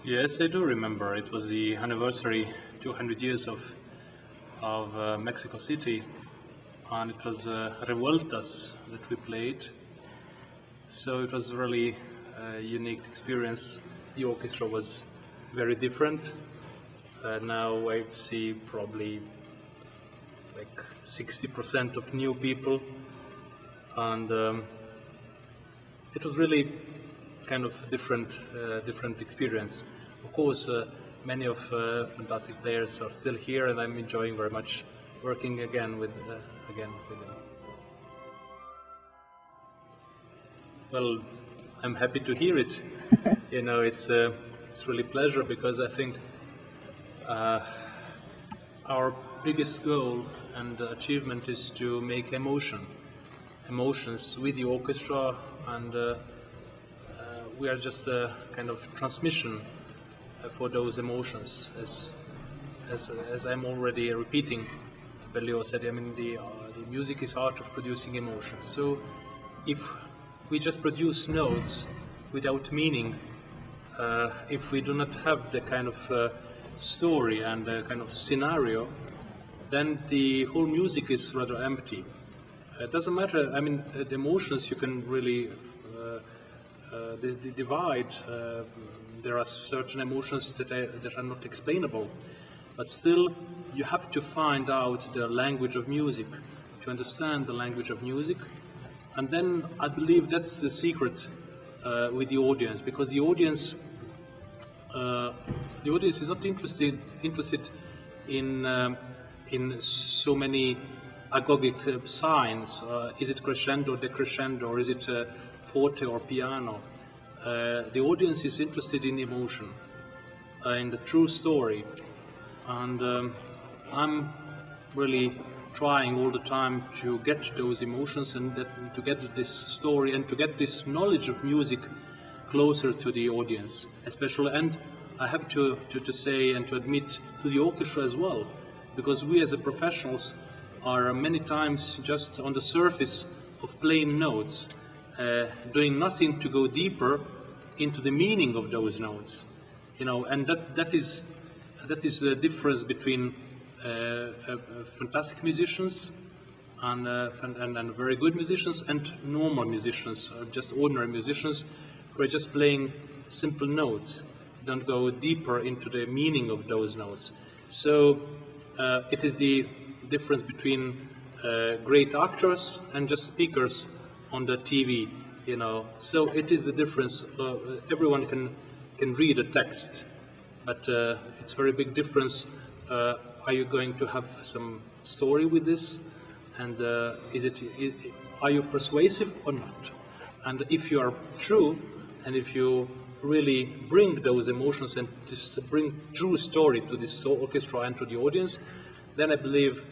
Yes, I do remember. It was the anniversary, 200 years of Mexico City, and it was Revueltas that we played. So it was really a unique experience. The orchestra was very different. Now I see probably like 60% of new people, and it was really kind of different experience. Of course, many of fantastic players are still here, and I'm enjoying very much working again with them. Well, I'm happy to hear it. You know, it's really pleasure, because I think our biggest goal and achievement is to make emotions with the orchestra, and we are just a kind of transmission for those emotions. As I'm already repeating, Berlioz said, I mean, the music is art of producing emotions. So if we just produce notes without meaning, if we do not have the kind of story and the kind of scenario, then the whole music is rather empty. It doesn't matter, I mean, the emotions you can really divide. There are certain emotions that are not explainable, but still you have to find out the language of music, to understand the language of music. And then I believe that's the secret with the audience, because the audience is not interested in so many agogic signs. Is it crescendo, decrescendo, or is it forte or piano? The audience is interested in emotion, in the true story, and I'm really trying all the time to get those emotions and to get this story and to get this knowledge of music closer to the audience, especially. And I have to say and to admit to the orchestra as well, because we as a professionals are many times just on the surface of playing notes, doing nothing to go deeper into the meaning of those notes, you know. And that is the difference between fantastic musicians and very good musicians and normal musicians, just ordinary musicians who are just playing simple notes, don't go deeper into the meaning of those notes. So it is the difference between great actors and just speakers on the TV, you know. So it is the difference. Everyone can read a text, but it's a very big difference. Are you going to have some story with this? And are you persuasive or not? And if you are true, and if you really bring those emotions and just bring true story to this orchestra and to the audience, then I believe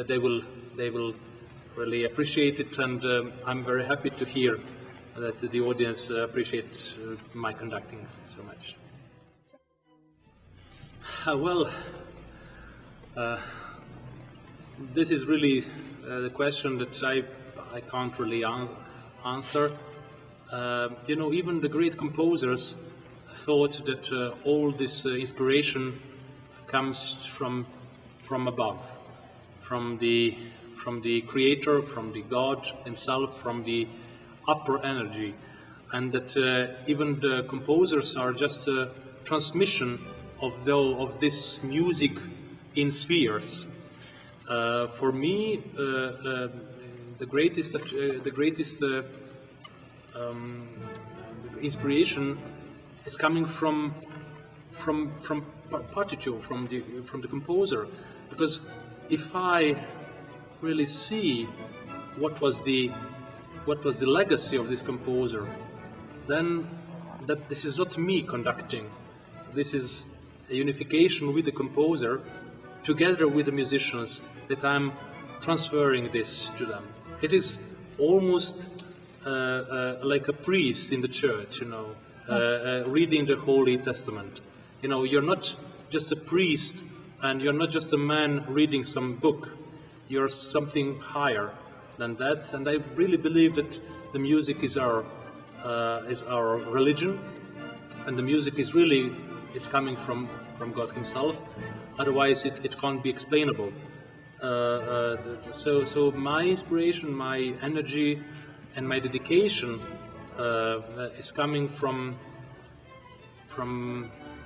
they will really appreciate it. And I'm very happy to hear that the audience appreciates my conducting so much. This is really the question that I can't really answer. You know, even the great composers thought that all this inspiration comes from above, from the Creator, from the God Himself, from the upper energy, and that even the composers are just a transmission of this music in spheres. For me, the greatest inspiration is coming from partiture, from the composer, because if I really see what was the legacy of this composer, then that this is not me conducting. This is a unification with the composer, together with the musicians, that I'm transferring this to them. It is almost like a priest in the church, you know, reading the Holy Testament. You know, you're not just a priest, and you're not just a man reading some book. You're something higher than that. And I really believe that the music is our religion, and the music is coming from God Himself. Otherwise, it can't be explainable. So my inspiration, my energy, and my dedication is coming from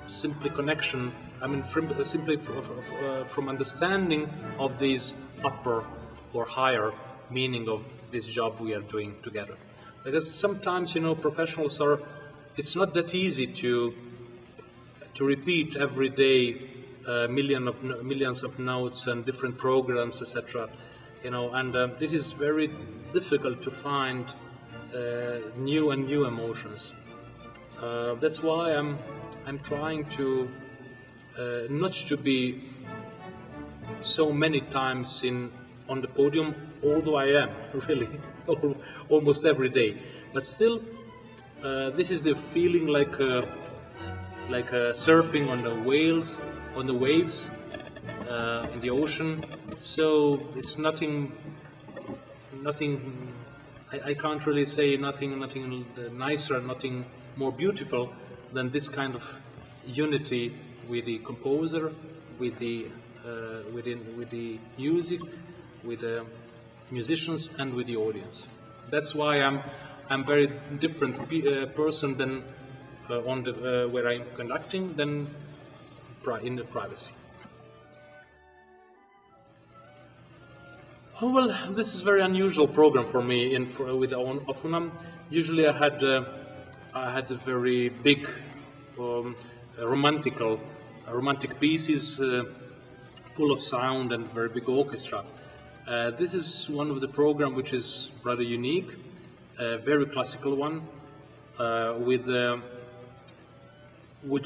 simply connection. I mean, from understanding of this upper or higher meaning of this job we are doing together. Because sometimes, professionals it's not that easy to repeat every day millions of notes and different programs, etc. And this is very difficult to find new emotions. That's why I'm trying to not to be so many times on the podium, although I am really almost every day. But still, this is the feeling like surfing on the waves in the ocean. So it's nothing. I can't really say nothing nicer, nothing more beautiful than this kind of unity with the composer, with the music, with the musicians, and with the audience. That's why I'm very different person than where I'm conducting than in the privacy. Oh, well, this is a very unusual program for me with OFUNAM. Usually I had a very big romantic pieces full of sound and very big orchestra. This is one of the program which is rather unique, a very classical one, with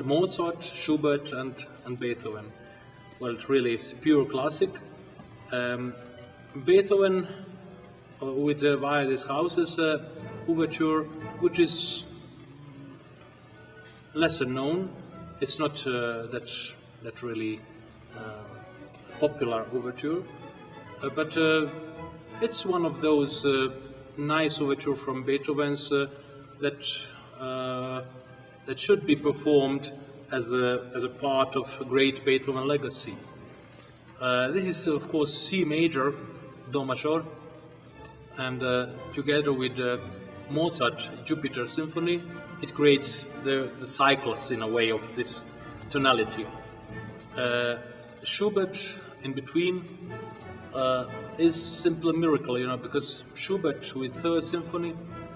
Mozart, Schubert, and Beethoven. Well, it really is pure classic. Beethoven with Via des Hauses overture, which is lesser known. It's not that really popular overture, but it's one of those nice overture from Beethoven's that should be performed as a part of a great Beethoven legacy. This is, of course, C major, Do major, and together with Mozart Jupiter Symphony, it creates the cycles in a way of this tonality. Schubert in between is simply a miracle, because Schubert with Third Symphony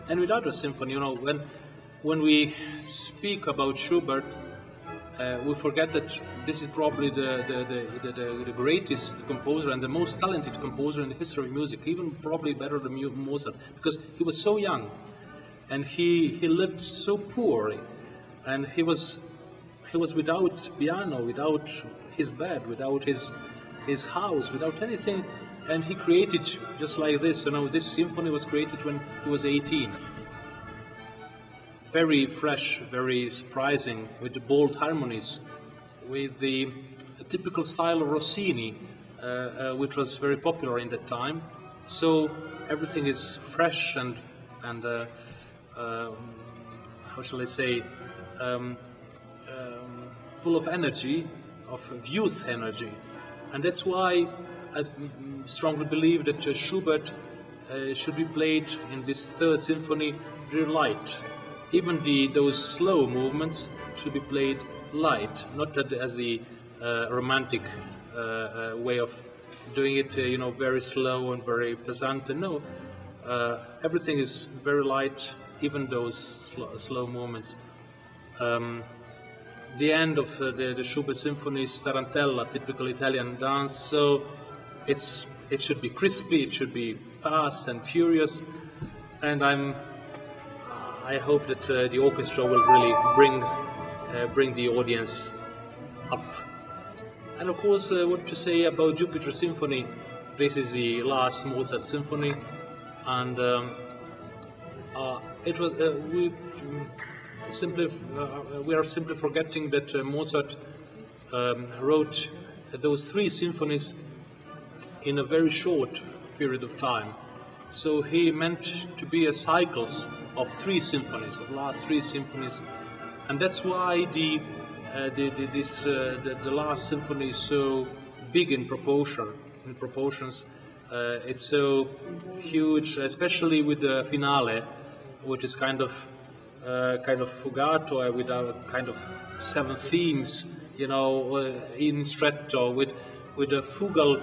and with other symphony, when we speak about Schubert, we forget that this is probably the greatest composer and the most talented composer in the history of music, even probably better than Mozart, because he was so young and he lived so poorly, and he was without piano, without his bed, without his house, without anything, and he created just like this. This symphony was created when he was 18. Very fresh, very surprising, with the bold harmonies, with the typical style of Rossini, which was very popular in that time. So everything is fresh and how shall I say, full of energy, of youth energy. And that's why I strongly believe that Schubert should be played in this Third Symphony very light. Even those slow movements should be played light, not as the romantic way of doing it, very slow and very pesant. No, everything is very light, even those slow movements. The end of the Schubert Symphony is tarantella, typical Italian dance. So it should be crispy, it should be fast and furious, and I hope that the orchestra will really bring the audience up. And of course, what to say about Jupiter Symphony? This is the last Mozart symphony, and it was we are simply forgetting that Mozart wrote those three symphonies in a very short period of time. So he meant to be a cycles of three symphonies, of last three symphonies, And that's why the last symphony is so big in proportions. It's so huge, especially with the finale, which is kind of fugato with a kind of 7 themes, in stretto with a fugal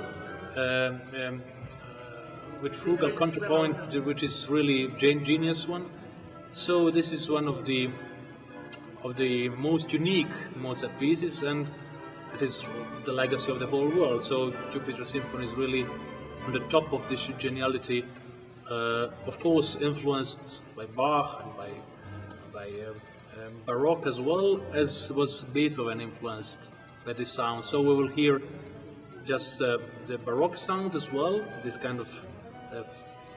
counterpoint, which is really genius one. So this is one of the most unique Mozart pieces, and it is the legacy of the whole world. So Jupiter Symphony is really on the top of this geniality, of course influenced by Bach and by Baroque, as well as was Beethoven influenced by this sound. So we will hear just the Baroque sound as well, this kind of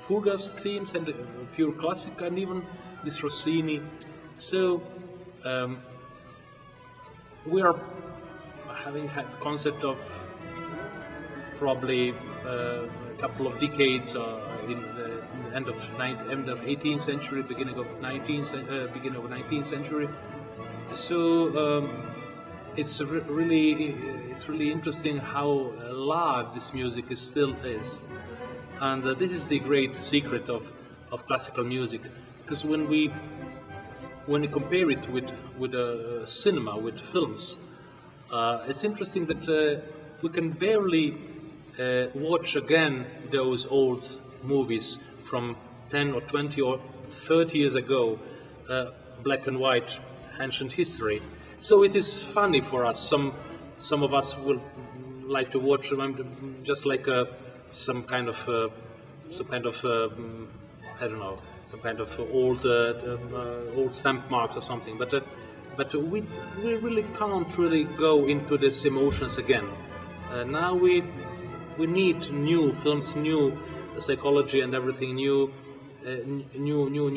fugas themes and pure classic, and even this Rossini. So we are having had the concept of probably a couple of decades in the end of 18th century, beginning of 19th century. So it's really interesting how alive this music still is, and this is the great secret of classical music, because when we compare it with cinema, with films, it's interesting that we can barely watch again those old movies from 10 or 20 or 30 years ago, black and white, ancient history. So it is funny for us. Some of us will like to watch them just like some kind of I don't know, some kind of old stamp marks or something. But we really can't really go into these emotions again. Now we need new films, new psychology and everything, new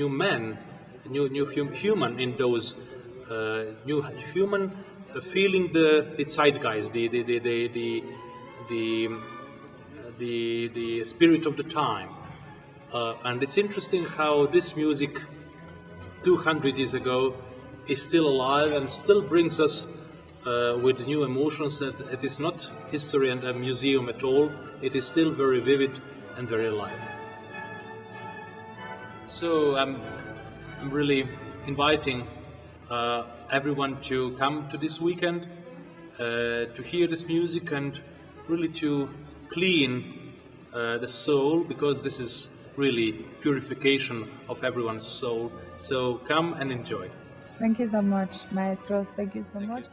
men, new human in those, new human feeling the zeitgeist, the spirit of the time. And it's interesting how this music 200 years ago is still alive and still brings us with new emotions. That it is not history and a museum at all. It is still very vivid and very alive. So I'm really inviting everyone to come to this weekend to hear this music and really to clean the soul, because this is really purification of everyone's soul. So come and enjoy. Thank you so much, maestros. Thank you so much.